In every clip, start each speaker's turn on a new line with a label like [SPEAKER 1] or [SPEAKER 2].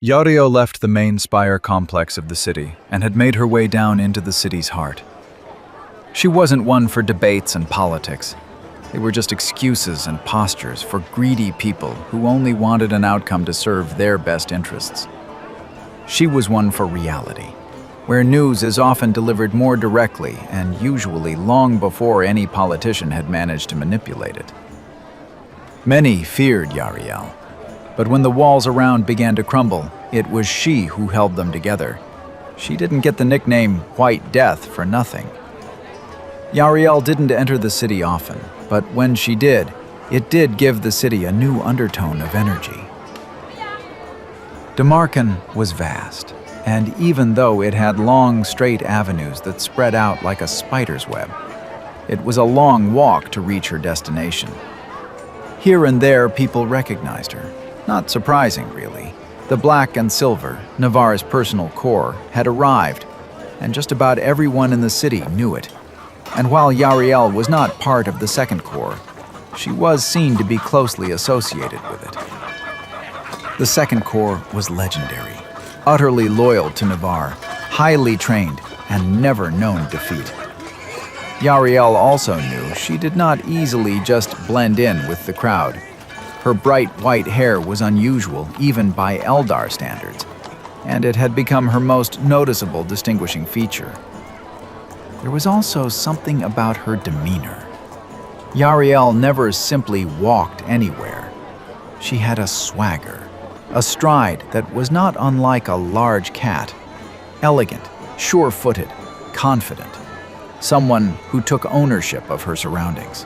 [SPEAKER 1] Yariel left the main spire complex of the city and had made her way down into the city's heart. She wasn't one for debates and politics. They were just excuses and postures for greedy people who only wanted an outcome to serve their best interests. She was one for reality, where news is often delivered more directly and usually long before any politician had managed to manipulate it. Many feared Yariel, but when the walls around began to crumble, it was she who held them together. She didn't get the nickname White Death for nothing. Yariel didn't enter the city often, but when she did, it did give the city a new undertone of energy. Damarkan was vast, and even though it had long, straight avenues that spread out like a spider's web, it was a long walk to reach her destination. Here and there, people recognized her. Not surprising, really. The black and silver, Navarre's personal core, had arrived, and just about everyone in the city knew it. And while Yariel was not part of the second core, she was seen to be closely associated with it. The second core was legendary, utterly loyal to Navarre, highly trained, and never known defeat. Yariel also knew she did not easily just blend in with the crowd. Her bright white hair was unusual even by Eldar standards, and it had become her most noticeable distinguishing feature. There was also something about her demeanor. Yariel never simply walked anywhere. She had a swagger, a stride that was not unlike a large cat, elegant, sure-footed, confident, someone who took ownership of her surroundings.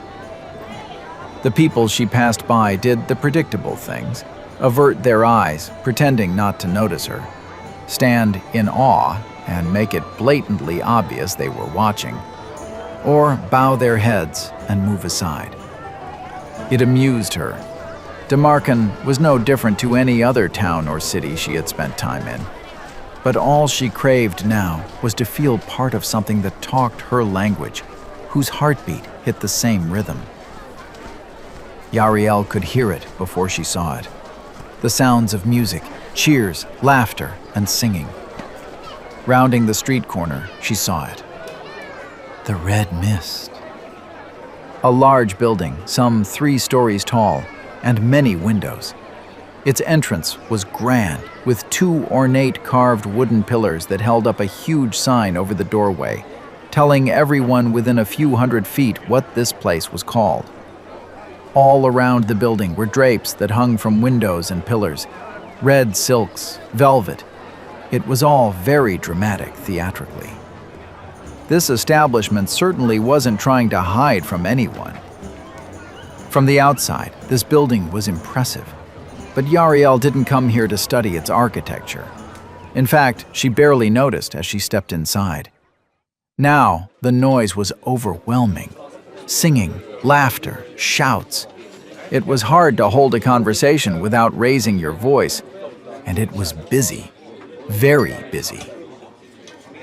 [SPEAKER 1] The people she passed by did the predictable things, avert their eyes, pretending not to notice her, stand in awe and make it blatantly obvious they were watching, or bow their heads and move aside. It amused her. Damarkan was no different to any other town or city she had spent time in, but all she craved now was to feel part of something that talked her language, whose heartbeat hit the same rhythm. Yariel could hear it before she saw it. The sounds of music, cheers, laughter, and singing. Rounding the street corner, she saw it. The Red Mist. A large building, some 3 stories tall, and many windows. Its entrance was grand, with 2 ornate carved wooden pillars that held up a huge sign over the doorway, telling everyone within a few hundred feet what this place was called. All around the building were drapes that hung from windows and pillars, red silks, velvet. It was all very dramatic theatrically. This establishment certainly wasn't trying to hide from anyone. From the outside, this building was impressive, but Yariel didn't come here to study its architecture. In fact, she barely noticed as she stepped inside. Now, the noise was overwhelming. Singing, laughter, shouts. It was hard to hold a conversation without raising your voice, and it was busy, very busy.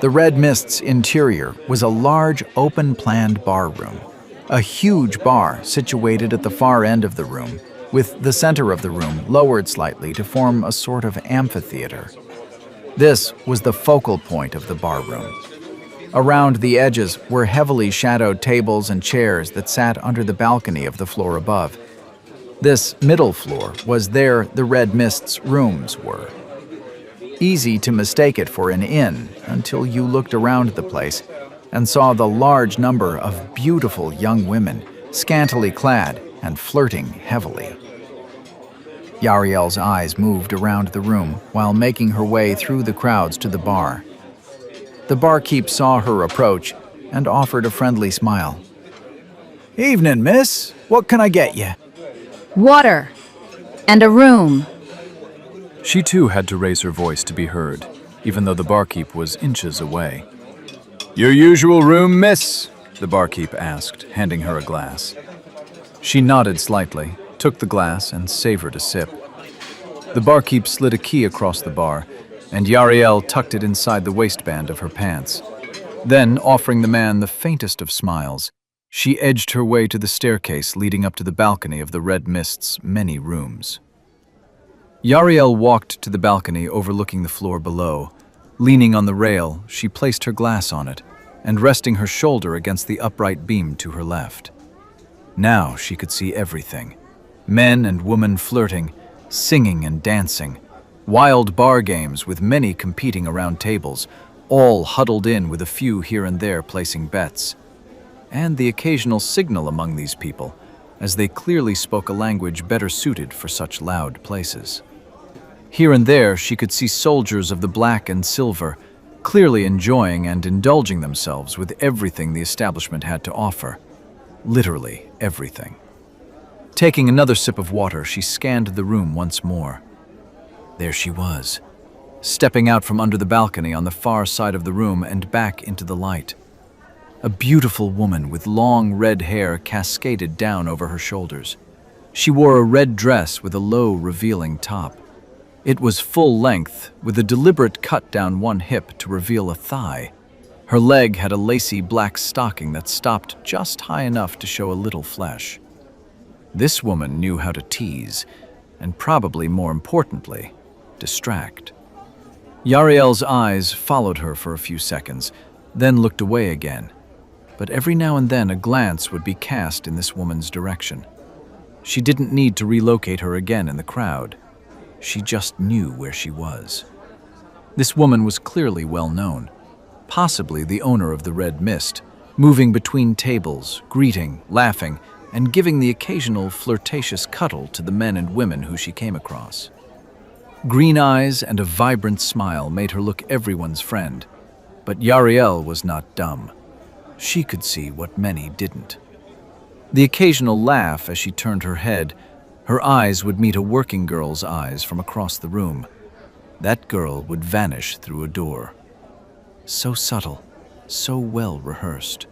[SPEAKER 1] The Red Mist's interior was a large, open-planned bar room, a huge bar situated at the far end of the room, with the center of the room lowered slightly to form a sort of amphitheater. This was the focal point of the bar room. Around the edges were heavily shadowed tables and chairs that sat under the balcony of the floor above. This middle floor was where the Red Mist's rooms were. Easy to mistake it for an inn until you looked around the place and saw the large number of beautiful young women, scantily clad and flirting heavily. Yariel's eyes moved around the room while making her way through the crowds to the bar. The barkeep saw her approach and offered a friendly smile. "Evening, miss. What can I get you?"
[SPEAKER 2] "Water. And a room."
[SPEAKER 1] She too had to raise her voice to be heard, even though the barkeep was inches away. "Your usual room, miss?" the barkeep asked, handing her a glass. She nodded slightly, took the glass, and savored a sip. The barkeep slid a key across the bar, and Yariel tucked it inside the waistband of her pants. Then, offering the man the faintest of smiles, she edged her way to the staircase leading up to the balcony of the Red Mist's many rooms. Yariel walked to the balcony overlooking the floor below. Leaning on the rail, she placed her glass on it, and resting her shoulder against the upright beam to her left. Now she could see everything. Men and women flirting, singing and dancing, wild bar games with many competing around tables, all huddled in with a few here and there placing bets. And the occasional signal among these people, as they clearly spoke a language better suited for such loud places. Here and there she could see soldiers of the black and silver, clearly enjoying and indulging themselves with everything the establishment had to offer. Literally everything. Taking another sip of water, she scanned the room once more. There she was, stepping out from under the balcony on the far side of the room and back into the light. A beautiful woman with long red hair cascaded down over her shoulders. She wore a red dress with a low, revealing top. It was full length, with a deliberate cut down one hip to reveal a thigh. Her leg had a lacy black stocking that stopped just high enough to show a little flesh. This woman knew how to tease, and probably more importantly, distract. Yariel's eyes followed her for a few seconds, then looked away again. But every now and then a glance would be cast in this woman's direction. She didn't need to relocate her again in the crowd. She just knew where she was. This woman was clearly well known, possibly the owner of the Red Mist, moving between tables, greeting, laughing, and giving the occasional flirtatious cuddle to the men and women who she came across. Green eyes and a vibrant smile made her look everyone's friend, but Yariel was not dumb. She could see what many didn't. The occasional laugh as she turned her head, her eyes would meet a working girl's eyes from across the room. That girl would vanish through a door. So subtle, so well rehearsed.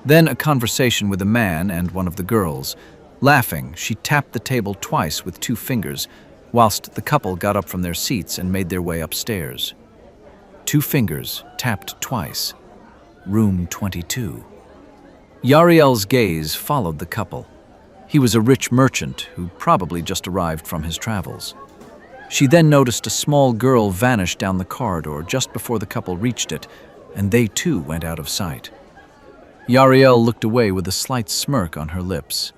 [SPEAKER 1] Then a conversation with a man and one of the girls. Laughing, she tapped the table twice with 2 fingers, whilst the couple got up from their seats and made their way upstairs. 2 fingers tapped twice. Room 22. Yariel's gaze followed the couple. He was a rich merchant who probably just arrived from his travels. She then noticed a small girl vanish down the corridor just before the couple reached it, and they too went out of sight. Yariel looked away with a slight smirk on her lips.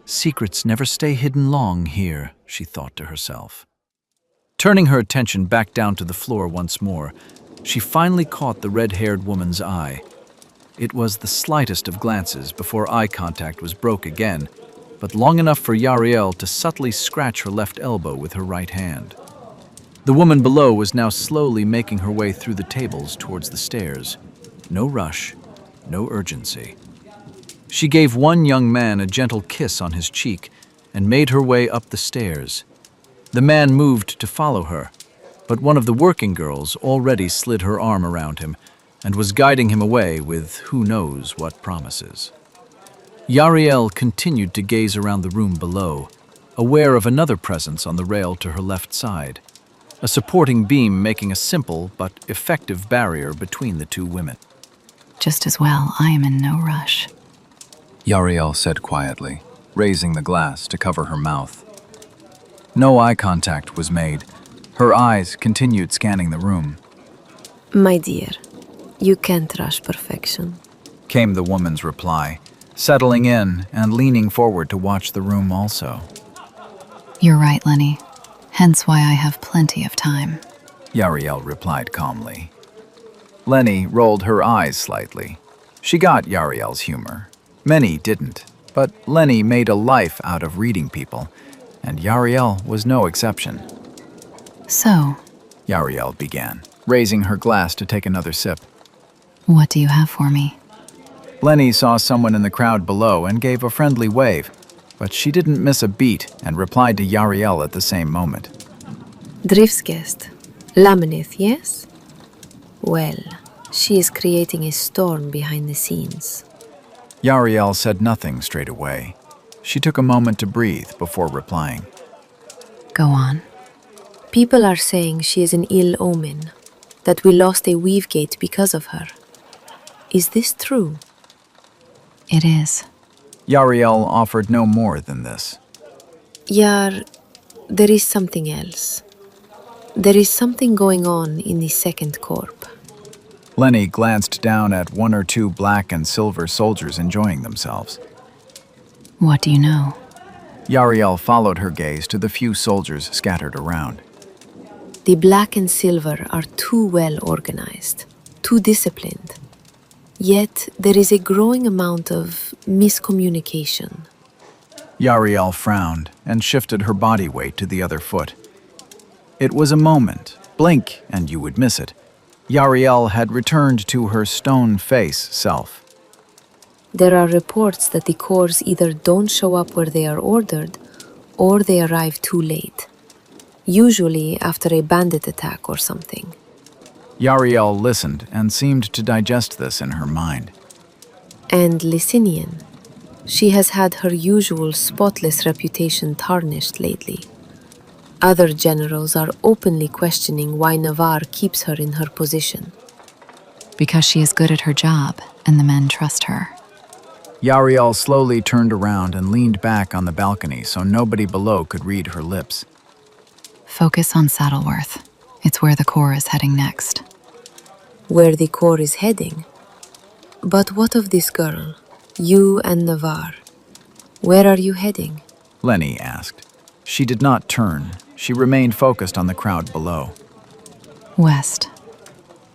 [SPEAKER 1] Secrets never stay hidden long here, she thought to herself. Turning her attention back down to the floor once more, she finally caught the red-haired woman's eye. It was the slightest of glances before eye contact was broke again, but long enough for Yariel to subtly scratch her left elbow with her right hand. The woman below was now slowly making her way through the tables towards the stairs. No rush, no urgency. She gave one young man a gentle kiss on his cheek and made her way up the stairs. The man moved to follow her, but one of the working girls already slid her arm around him and was guiding him away with who knows what promises. Yariel continued to gaze around the room below, aware of another presence on the rail to her left side, a supporting beam making a simple but effective barrier between the 2 women.
[SPEAKER 2] Just as well, I am in no rush.
[SPEAKER 1] Yariel said quietly, raising the glass to cover her mouth. No eye contact was made. Her eyes continued scanning the room.
[SPEAKER 3] My dear, you can't rush perfection,
[SPEAKER 1] Came the woman's reply, settling in and leaning forward to watch the room also.
[SPEAKER 2] You're right, Lenny. Hence why I have plenty of time.
[SPEAKER 1] Yariel replied calmly. Lenny rolled her eyes slightly. She got Yariel's humor. Many didn't, but Lenny made a life out of reading people, and Yariel was no exception.
[SPEAKER 2] So,
[SPEAKER 1] Yariel began, raising her glass to take another sip.
[SPEAKER 2] what do you have for me?
[SPEAKER 1] Lenny saw someone in the crowd below and gave a friendly wave, but she didn't miss a beat and replied to Yariel at the same moment.
[SPEAKER 3] Driftsguest. Laminith, yes? Well, she is creating a storm behind the scenes.
[SPEAKER 1] Yariel said nothing straight away. She took a moment to breathe before replying.
[SPEAKER 2] Go on.
[SPEAKER 3] People are saying she is an ill omen, that we lost a weave gate because of her. Is this true?
[SPEAKER 2] It is.
[SPEAKER 1] Yariel offered no more than this.
[SPEAKER 3] there is something else. There is something going on in the second corp.
[SPEAKER 1] Lenny glanced down at one or two black and silver soldiers enjoying themselves.
[SPEAKER 2] What do you know?
[SPEAKER 1] Yariel followed her gaze to the few soldiers scattered around.
[SPEAKER 3] The black and silver are too well organized, too disciplined. Yet there is a growing amount of miscommunication.
[SPEAKER 1] Yariel frowned and shifted her body weight to the other foot. It was a moment, blink and you would miss it. Yariel had returned to her stone face self.
[SPEAKER 3] There are reports that the corps either don't show up where they are ordered, or they arrive too late. Usually after a bandit attack or something.
[SPEAKER 1] Yariel listened and seemed to digest this in her mind.
[SPEAKER 3] And Licinian. She has had her usual spotless reputation tarnished lately. Other generals are openly questioning why Navarre keeps her in her position.
[SPEAKER 2] Because she is good at her job, and the men trust her.
[SPEAKER 1] Yariel slowly turned around and leaned back on the balcony so nobody below could read her lips.
[SPEAKER 2] Focus on Saddleworth. It's where the Corps is heading next.
[SPEAKER 3] Where the corps is heading? But what of this girl? You and Navarre. Where are you heading?
[SPEAKER 1] Lenny asked. She did not turn. She remained focused on the crowd below.
[SPEAKER 2] West.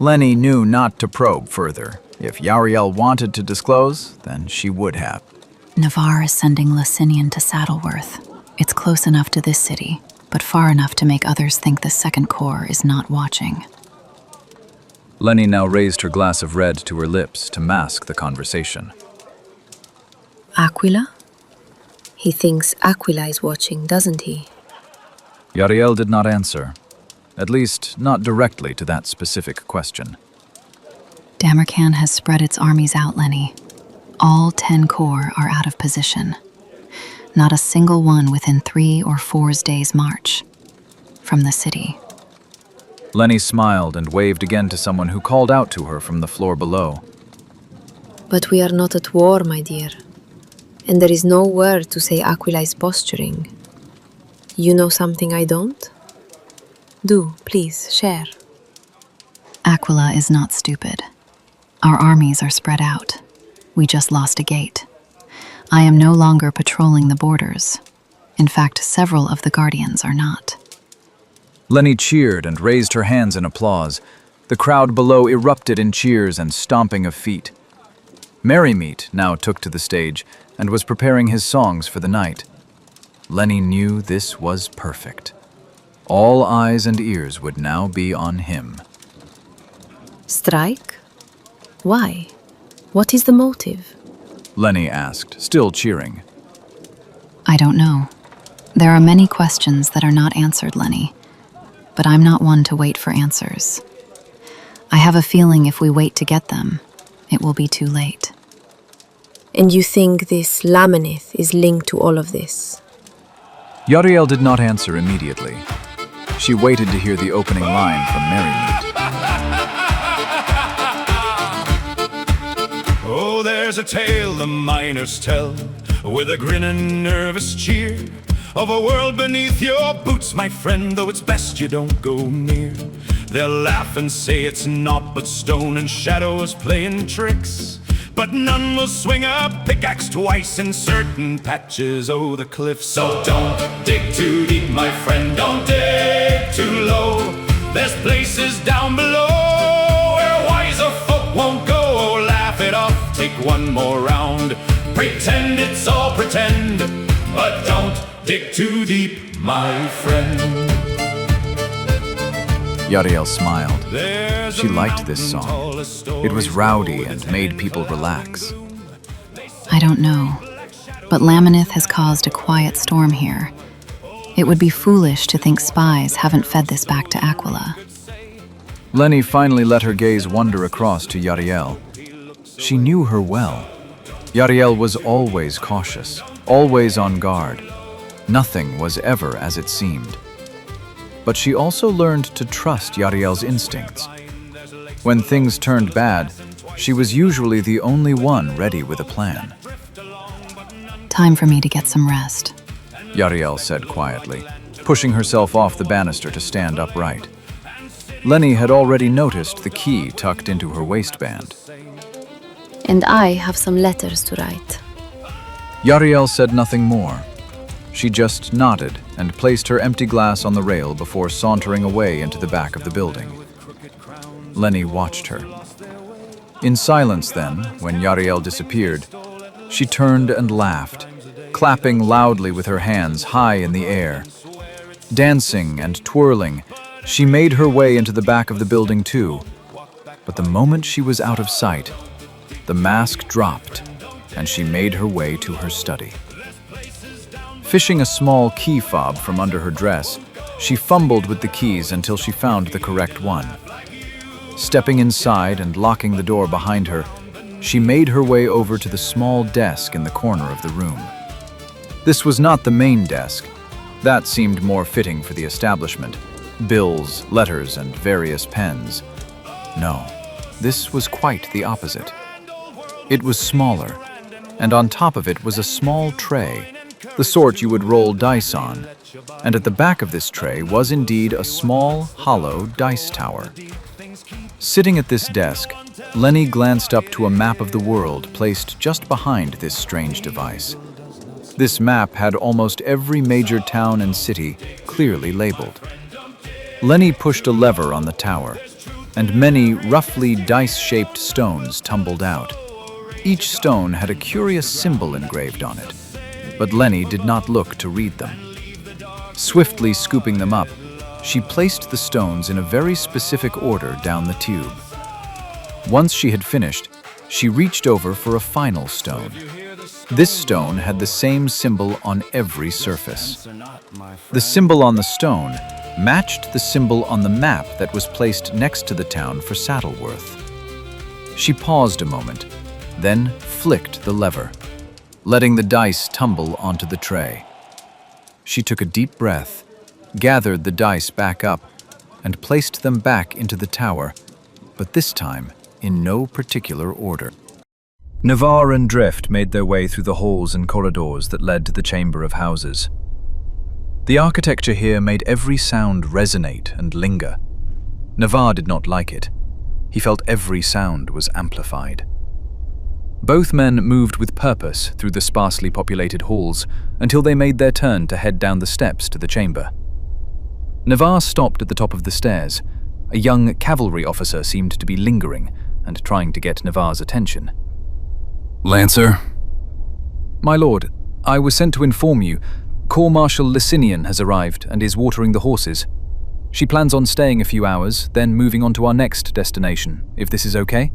[SPEAKER 1] Lenny knew not to probe further. If Yariel wanted to disclose, then she would have.
[SPEAKER 2] Navarre is sending Licinian to Saddleworth. It's close enough to this city, but far enough to make others think the Second Corps is not watching.
[SPEAKER 1] Lenny now raised her glass of red to her lips to mask the conversation.
[SPEAKER 3] Aquila? He thinks Aquila is watching, doesn't he?
[SPEAKER 1] Yariel did not answer, at least not directly to that specific question.
[SPEAKER 2] Damarkan has spread its armies out, Lenny. All 10 corps are out of position. Not a single one within 3 or 4 days' march from the city.
[SPEAKER 1] Lenny smiled and waved again to someone who called out to her from the floor below.
[SPEAKER 3] But we are not at war, my dear. And there is no word to say Aquila is posturing. You know something I don't? Do, please, share.
[SPEAKER 2] Aquila is not stupid. Our armies are spread out. We just lost a gate. I am no longer patrolling the borders. In fact, several of the guardians are not.
[SPEAKER 1] Lenny cheered and raised her hands in applause. The crowd below erupted in cheers and stomping of feet. Merrymeet now took to the stage and was preparing his songs for the night. Lenny knew this was perfect. All eyes and ears would now be on him.
[SPEAKER 3] Strike? Why? What is the motive?
[SPEAKER 1] Lenny asked, still cheering.
[SPEAKER 2] I don't know. There are many questions that are not answered, Lenny. But I'm not one to wait for answers. I have a feeling if we wait to get them, it will be too late.
[SPEAKER 3] And you think this Lamanith is linked to all of this?
[SPEAKER 1] Yariel did not answer immediately. She waited to hear the opening line from Merrymeet.
[SPEAKER 4] Oh, there's a tale the miners tell, with a grin and nervous cheer, of a world beneath your boots, my friend, though it's best you don't go near. They'll laugh and say it's naught but stone and shadows playing tricks, but none will swing a pickaxe twice in certain patches o' the cliff. So don't dig too deep, my friend, don't dig too low. There's places down below where wiser folk won't go. Laugh it off, take one more round, pretend it's all pretend, but don't dig too deep, my friend.
[SPEAKER 1] Yariel smiled. She liked this song. It was rowdy and made people relax.
[SPEAKER 2] I don't know, but Lamanith has caused a quiet storm here. It would be foolish to think spies haven't fed this back to Aquila.
[SPEAKER 1] Lenny finally let her gaze wander across to Yariel. She knew her well. Yariel was always cautious, always on guard. Nothing was ever as it seemed. But she also learned to trust Yariel's instincts. When things turned bad, she was usually the only one ready with a plan.
[SPEAKER 2] Time for me to get some rest.
[SPEAKER 1] Yariel said quietly. pushing herself off the banister to stand upright. Lenny had already noticed the key tucked into her waistband.
[SPEAKER 3] And I have some letters to write.
[SPEAKER 1] Yariel said nothing more. She just nodded and placed her empty glass on the rail before sauntering away into the back of the building. Lenny watched her. In silence then, when Yariel disappeared, she turned and laughed, clapping loudly with her hands high in the air. Dancing and twirling, she made her way into the back of the building too. But the moment she was out of sight, the mask dropped and she made her way to her study. Fishing a small key fob from under her dress, she fumbled with the keys until she found the correct one. Stepping inside and locking the door behind her, she made her way over to the small desk in the corner of the room. This was not the main desk. That seemed more fitting for the establishment. Bills, letters, and various pens. No, this was quite the opposite. It was smaller, and on top of it was a small tray, the sort you would roll dice on, and at the back of this tray was indeed a small, hollow dice tower. Sitting at this desk, Lenny glanced up to a map of the world placed just behind this strange device. This map had almost every major town and city clearly labeled. Lenny pushed a lever on the tower, and many roughly dice-shaped stones tumbled out. Each stone had a curious symbol engraved on it, but Lenny did not look to read them. Swiftly scooping them up, she placed the stones in a very specific order down the tube. Once she had finished, she reached over for a final stone. This stone had the same symbol on every surface. The symbol on the stone matched the symbol on the map that was placed next to the town for Saddleworth. She paused a moment, then flicked the lever, letting the dice tumble onto the tray. She took a deep breath, gathered the dice back up, and placed them back into the tower, but this time in no particular order. Navarre and Drift made their way through the halls and corridors that led to the chamber of houses. The architecture here made every sound resonate and linger. Navarre did not like it. He felt every sound was amplified. Both men moved with purpose through the sparsely populated halls until they made their turn to head down the steps to the chamber. Navarre stopped at the top of the stairs. A young cavalry officer seemed to be lingering and trying to get Navarre's attention.
[SPEAKER 5] Lancer?
[SPEAKER 1] My lord, I was sent to inform you. Corps Marshal Licinian has arrived and is watering the horses. She plans on staying a few hours, then moving on to our next destination, if this is okay?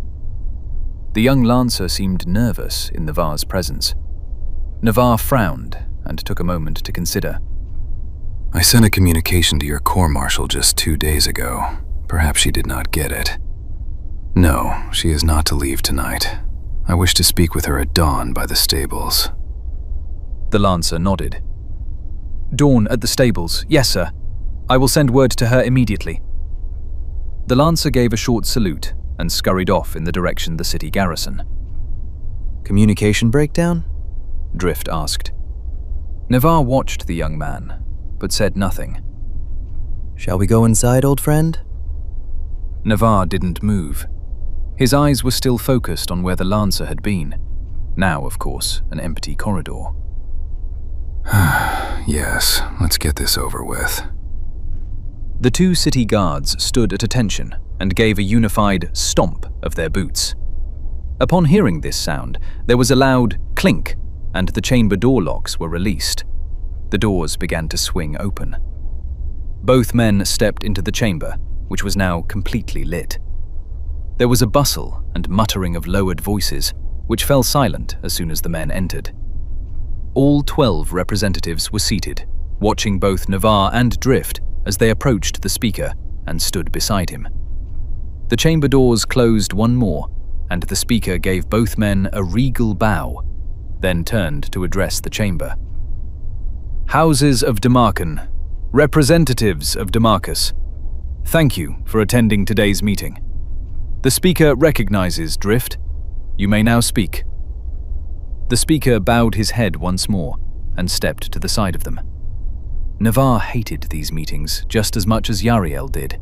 [SPEAKER 1] The young lancer seemed nervous in Navarre's presence. Navarre frowned and took a moment to consider.
[SPEAKER 5] I sent a communication to your Corps Marshal just 2 days ago. Perhaps she did not get it. No, she is not to leave tonight. I wish to speak with her at dawn by the stables.
[SPEAKER 1] The lancer nodded. Dawn at the stables, yes, sir. I will send word to her immediately. The lancer gave a short salute and scurried off in the direction the city garrison.
[SPEAKER 6] Communication breakdown?
[SPEAKER 1] Drift asked. Navarre watched the young man, but said nothing.
[SPEAKER 6] Shall we go inside, old friend?
[SPEAKER 1] Navarre didn't move. His eyes were still focused on where the lancer had been. Now, of course, an empty corridor.
[SPEAKER 5] Yes, let's get this over with.
[SPEAKER 1] The 2 city guards stood at attention and gave a unified stomp of their boots. Upon hearing this sound, there was a loud clink, and the chamber door locks were released. The doors began to swing open. Both men stepped into the chamber, which was now completely lit. There was a bustle and muttering of lowered voices, which fell silent as soon as the men entered. All 12 representatives were seated, watching both Navarre and Drift as they approached the speaker and stood beside him. The chamber doors closed one more, and the speaker gave both men a regal bow, then turned to address the chamber. Houses of Damarkan, representatives of Damarcus, thank you for attending today's meeting. The speaker recognizes Drift. You may now speak. The speaker bowed his head once more and stepped to the side of them.
[SPEAKER 5] Navarre hated these meetings just as much as Yariel did,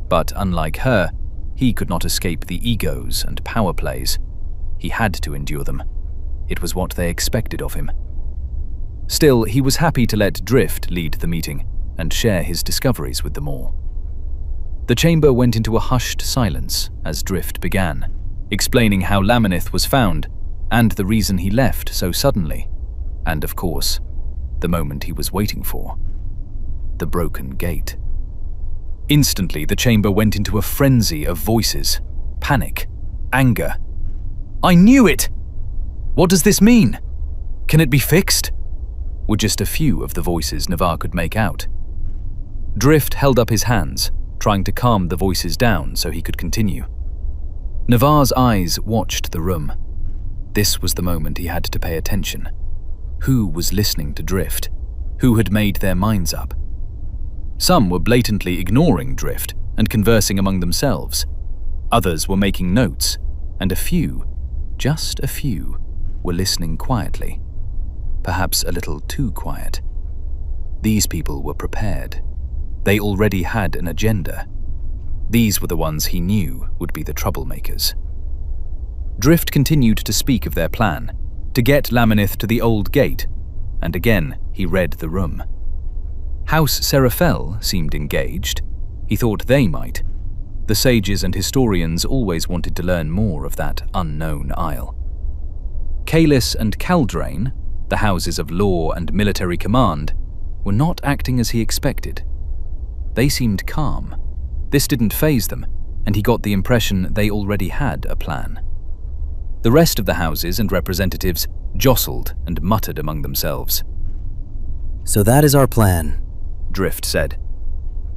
[SPEAKER 5] but unlike her, he could not escape the egos and power plays. He had to endure them. It was what they expected of him. Still, he was happy to let Drift lead the meeting and share his discoveries with them all. The chamber went into a hushed silence as Drift began, explaining how Lamanith was found and the reason he left so suddenly, and of course, the moment he was waiting for. The broken gate. Instantly, the chamber went into a frenzy of voices, panic, anger. "I knew it! What does this mean? Can it be fixed?" were just a few of the voices Navarre could make out. Drift held up his hands, trying to calm the voices down so he could continue. Navarre's eyes watched the room. This was the moment he had to pay attention. Who was listening to Drift? Who had made their minds up? Some were blatantly ignoring Drift and conversing among themselves. Others were making notes, and a few, just a few, were listening quietly. Perhaps a little too quiet. These people were prepared. They already had an agenda. These were the ones he knew would be the troublemakers. Drift continued to speak of their plan, to get Lamanith to the old gate, and again he read the room. House Seraphel seemed engaged. He thought they might. The sages and historians always wanted to learn more of that unknown isle. Kalis and Caldrain, the houses of law and military command, were not acting as he expected. They seemed calm. This didn't faze them, and he got the impression they already had a plan. The rest of the houses and representatives jostled and muttered among themselves.
[SPEAKER 6] So that is our plan,
[SPEAKER 5] Drift said.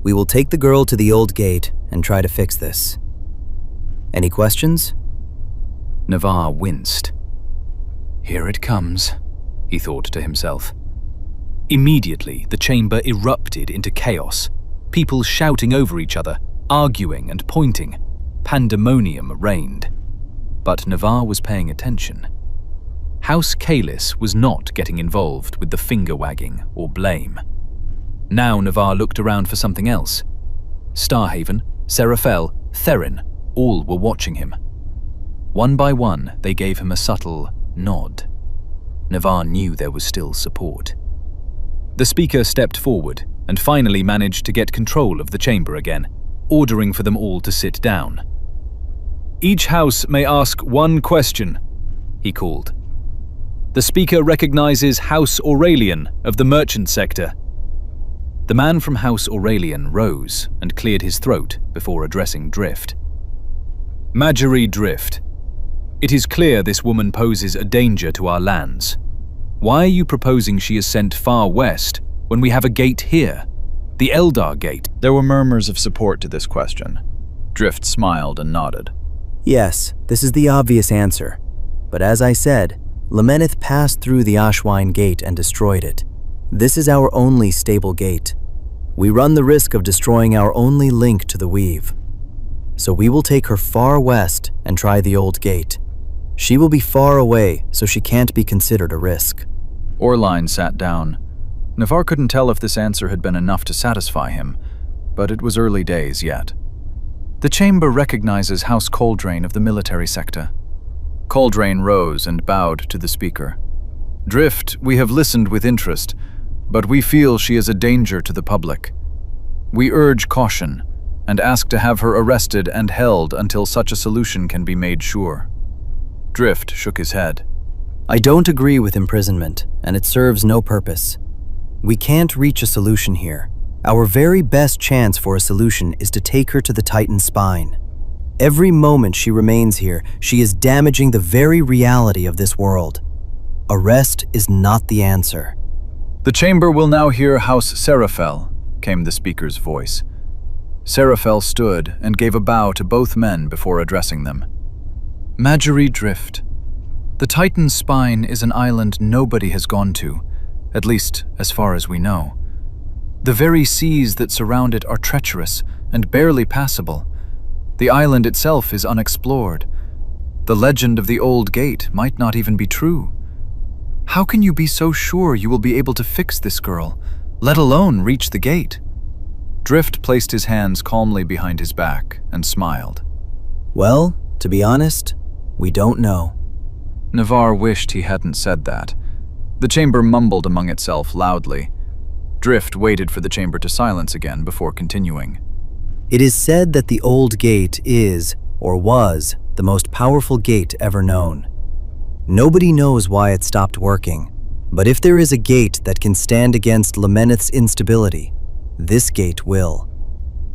[SPEAKER 6] We will take the girl to the old gate and try to fix this. Any questions?
[SPEAKER 5] Navarre winced. Here it comes, he thought to himself. Immediately, the chamber erupted into chaos. People shouting over each other, arguing and pointing. Pandemonium reigned. But Navarre was paying attention. House Kalis was not getting involved with the finger-wagging or blame. Now Navarre looked around for something else. Starhaven, Seraphel, Therin, all were watching him. One by one, they gave him a subtle nod. Navarre knew there was still support. The speaker stepped forward and finally managed to get control of the chamber again, ordering for them all to sit down. Each house may ask one question, he called. The speaker recognizes House Aurelian of the merchant sector. The man from House Aurelian rose and cleared his throat before addressing Drift. Marjorie Drift, it is clear this woman poses a danger to our lands. Why are you proposing she is sent far west when we have a gate here, the Eldar Gate?
[SPEAKER 1] There were murmurs of support to this question. Drift smiled and nodded.
[SPEAKER 6] Yes, this is the obvious answer. But as I said, Lamanith passed through the Ashwine Gate and destroyed it. This is our only stable gate. We run the risk of destroying our only link to the Weave. So we will take her far west and try the old gate. She will be far away, so she can't be considered a risk.
[SPEAKER 1] Orline sat down. Navarre couldn't tell if this answer had been enough to satisfy him, but it was early days yet. The chamber recognizes House Caldrain of the military sector. Caldrain rose and bowed to the speaker. Drift, we have listened with interest, but we feel she is a danger to the public. We urge caution and ask to have her arrested and held until such a solution can be made sure. Drift shook his head.
[SPEAKER 6] I don't agree with imprisonment, and it serves no purpose. We can't reach a solution here. Our very best chance for a solution is to take her to the Titan Spine. Every moment she remains here, she is damaging the very reality of this world. Arrest is not the answer.
[SPEAKER 1] The chamber will now hear House Seraphel, came the speaker's voice. Seraphel stood and gave a bow to both men before addressing them. Marjorie Drift, the Titan Spine is an island nobody has gone to, at least as far as we know. The very seas that surround it are treacherous and barely passable. The island itself is unexplored. The legend of the old gate might not even be true. How can you be so sure you will be able to fix this girl, let alone reach the gate. Drift placed his hands calmly behind his back and smiled.
[SPEAKER 6] Well, to be honest, we don't know.
[SPEAKER 1] Navarre wished he hadn't said that. The chamber mumbled among itself loudly. Drift waited for the chamber to silence again before continuing.
[SPEAKER 6] It is said that the old gate is, or was, the most powerful gate ever known. Nobody knows why it stopped working, but if there is a gate that can stand against Lemeneth's instability, this gate will.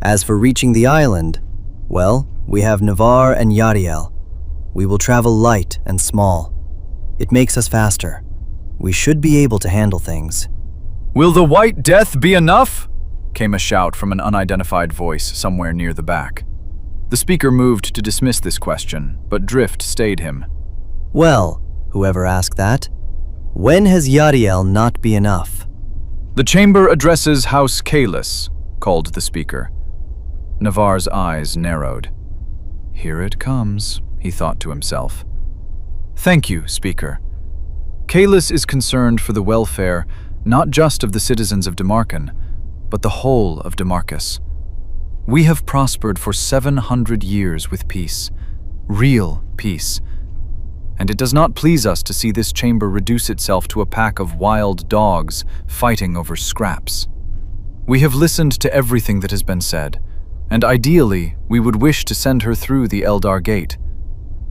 [SPEAKER 6] As for reaching the island, well, we have Navarre and Yariel. We will travel light and small. It makes us faster. We should be able to handle things.
[SPEAKER 1] "Will the White Death be enough?" came a shout from an unidentified voice somewhere near the back. The speaker moved to dismiss this question, but Drift stayed him.
[SPEAKER 6] Well, whoever asked that, when has Yariel not be enough?
[SPEAKER 1] "The chamber addresses House Kalis," called the speaker. Navarre's eyes narrowed. "Here it comes," he thought to himself. "Thank you, speaker. Kalis is concerned for the welfare not just of the citizens of Damarkan, but the whole of Damarcus. We have prospered for 700 years with peace, real peace, and it does not please us to see this chamber reduce itself to a pack of wild dogs fighting over scraps. We have listened to everything that has been said, and ideally we would wish to send her through the Eldar Gate,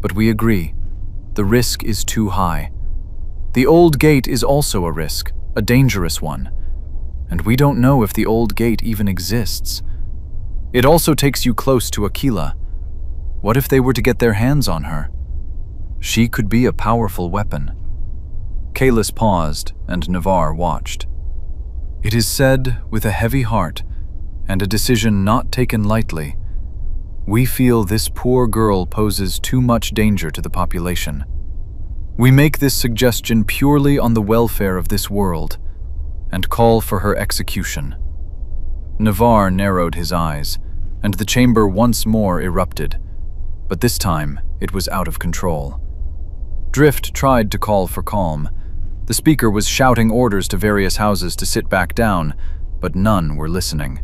[SPEAKER 1] but we agree, the risk is too high. The Old Gate is also a risk, a dangerous one, and we don't know if the Old Gate even exists. It also takes you close to Aquila. What if they were to get their hands on her? She could be a powerful weapon." Kalis paused, and Navarre watched. "It is said with a heavy heart, and a decision not taken lightly, we feel this poor girl poses too much danger to the population. We make this suggestion purely on the welfare of this world, and call for her execution." Navarre narrowed his eyes, and the chamber once more erupted, but this time it was out of control. Drift tried to call for calm. The speaker was shouting orders to various houses to sit back down, but none were listening.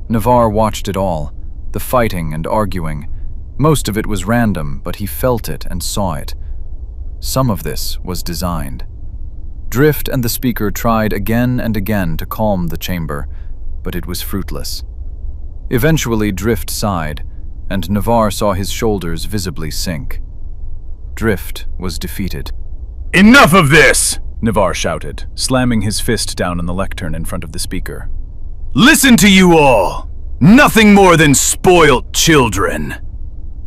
[SPEAKER 1] Navarre watched it all, the fighting and arguing. Most of it was random, but he felt it and saw it. Some of this was designed. Drift and the speaker tried again and again to calm the chamber, but it was fruitless. Eventually, Drift sighed, and Navarre saw his shoulders visibly sink. Drift was defeated.
[SPEAKER 4] Enough of this!
[SPEAKER 1] Navarre shouted, slamming his fist down on the lectern in front of the speaker.
[SPEAKER 4] Listen to you all! Nothing more than spoilt children!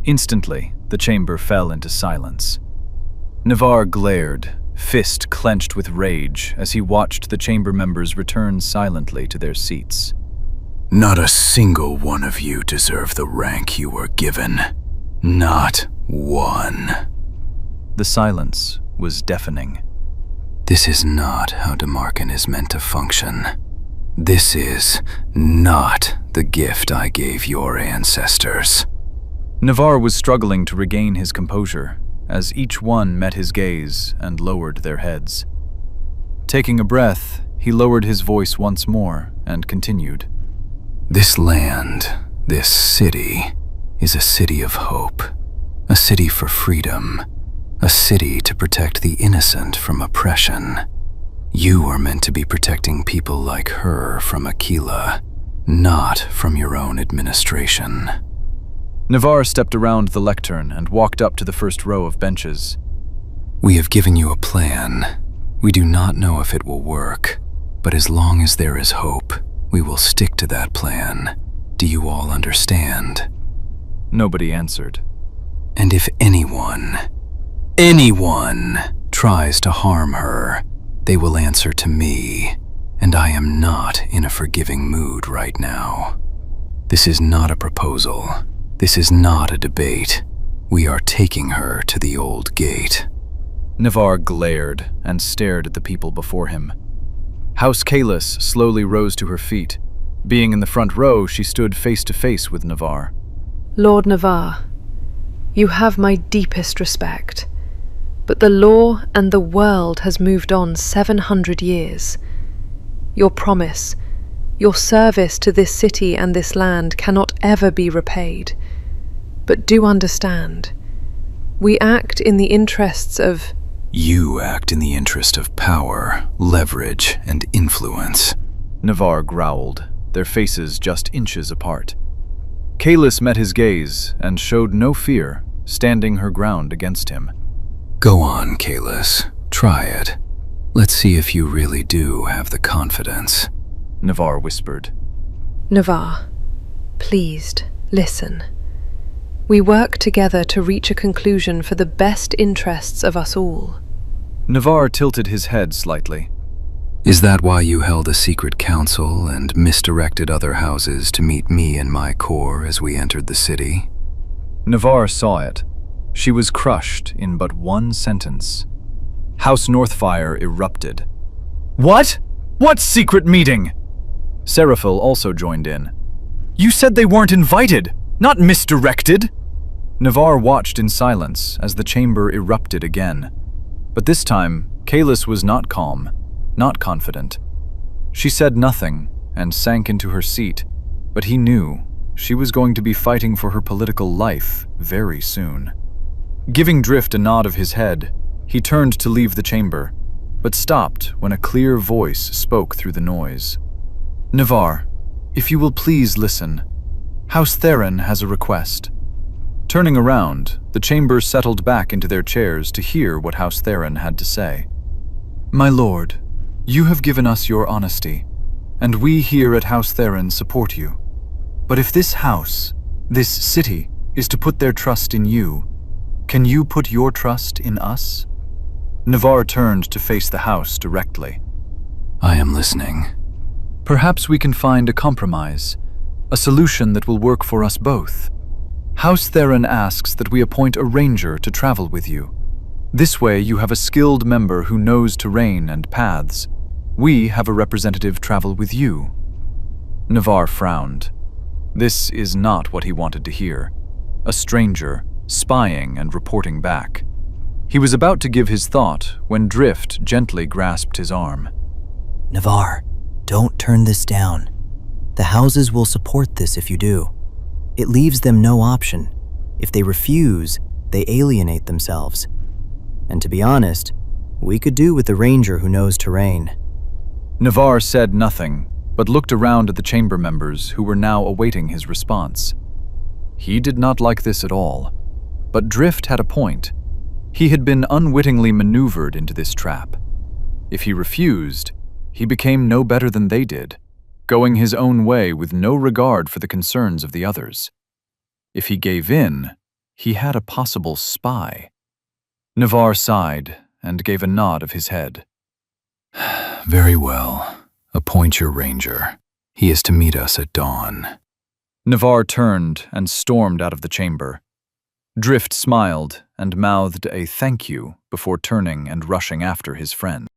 [SPEAKER 1] Instantly, the chamber fell into silence. Navarre glared, fist clenched with rage, as he watched the chamber members return silently to their seats.
[SPEAKER 5] Not a single one of you deserve the rank you were given. Not one.
[SPEAKER 1] The silence was deafening.
[SPEAKER 5] This is not how Damarkan is meant to function. This is not the gift I gave your ancestors.
[SPEAKER 1] Navarre was struggling to regain his composure, as each one met his gaze and lowered their heads. Taking a breath, he lowered his voice once more and continued.
[SPEAKER 5] This land, this city, is a city of hope, a city for freedom, a city to protect the innocent from oppression. You are meant to be protecting people like her from Aquila, not from your own administration.
[SPEAKER 1] Navarre stepped around the lectern and walked up to the first row of benches.
[SPEAKER 5] We have given you a plan. We do not know if it will work, but as long as there is hope, we will stick to that plan. Do you all understand?
[SPEAKER 1] Nobody answered.
[SPEAKER 5] And if anyone tries to harm her, they will answer to me, and I am not in a forgiving mood right now. This is not a proposal. This is not a debate. We are taking her to the Old Gate.
[SPEAKER 1] Navarre glared and stared at the people before him. House Kalis slowly rose to her feet. Being in the front row, she stood face to face with Navarre.
[SPEAKER 7] Lord Navarre, you have my deepest respect, but the law and the world has moved on 700 years. your promise, your service to this city and this land cannot ever be repaid. But do understand, we act in the interests of...
[SPEAKER 5] You act in the interest of power, leverage, and influence.
[SPEAKER 1] Navarre growled, their faces just inches apart. Kalis met his gaze and showed no fear, standing her ground against him.
[SPEAKER 5] Go on, Kalis. Try it. Let's see if you really do have the confidence.
[SPEAKER 1] Navarre whispered.
[SPEAKER 7] Navarre, pleased, listen. We work together to reach a conclusion for the best interests of us all.
[SPEAKER 1] Navarre tilted his head slightly.
[SPEAKER 5] Is that why you held a secret council and misdirected other houses to meet me and my corps as we entered the city?
[SPEAKER 1] Navarre saw it. She was crushed in but one sentence. House Northfire erupted. What? What secret meeting? Seraphil also joined in. You said they weren't invited, not misdirected. Navarre watched in silence as the chamber erupted again. But this time, Kalis was not calm, not confident. She said nothing and sank into her seat, but he knew she was going to be fighting for her political life very soon. Giving Drift a nod of his head, he turned to leave the chamber, but stopped when a clear voice spoke through the noise. Navarre, if you will please listen. House Theron has a request. Turning around, the chamber settled back into their chairs to hear what House Theron had to say. My lord, you have given us your honesty, and we here at House Theron support you. But if this house, this city, is to put their trust in you, can you put your trust in us? Navarre turned to face the house directly.
[SPEAKER 5] I am listening.
[SPEAKER 1] Perhaps we can find a compromise, a solution that will work for us both. House Theron asks that we appoint a ranger to travel with you. This way you have a skilled member who knows terrain and paths. We have a representative travel with you. Navarre frowned. This is not what he wanted to hear. A stranger, spying and reporting back. He was about to give his thought when Drift gently grasped his arm.
[SPEAKER 6] Navarre, don't turn this down. The houses will support this if you do. It leaves them no option. If they refuse, they alienate themselves. And to be honest, we could do with a ranger who knows terrain.
[SPEAKER 1] Navarre said nothing, but looked around at the chamber members who were now awaiting his response. He did not like this at all, but Drift had a point. He had been unwittingly maneuvered into this trap. If he refused, he became no better than they did, going his own way with no regard for the concerns of the others. If he gave in, he had a possible spy. Navarre sighed and gave a nod of his head.
[SPEAKER 5] Very well. Appoint your ranger. He is to meet us at dawn.
[SPEAKER 1] Navarre turned and stormed out of the chamber. Drift smiled and mouthed a thank you before turning and rushing after his friend.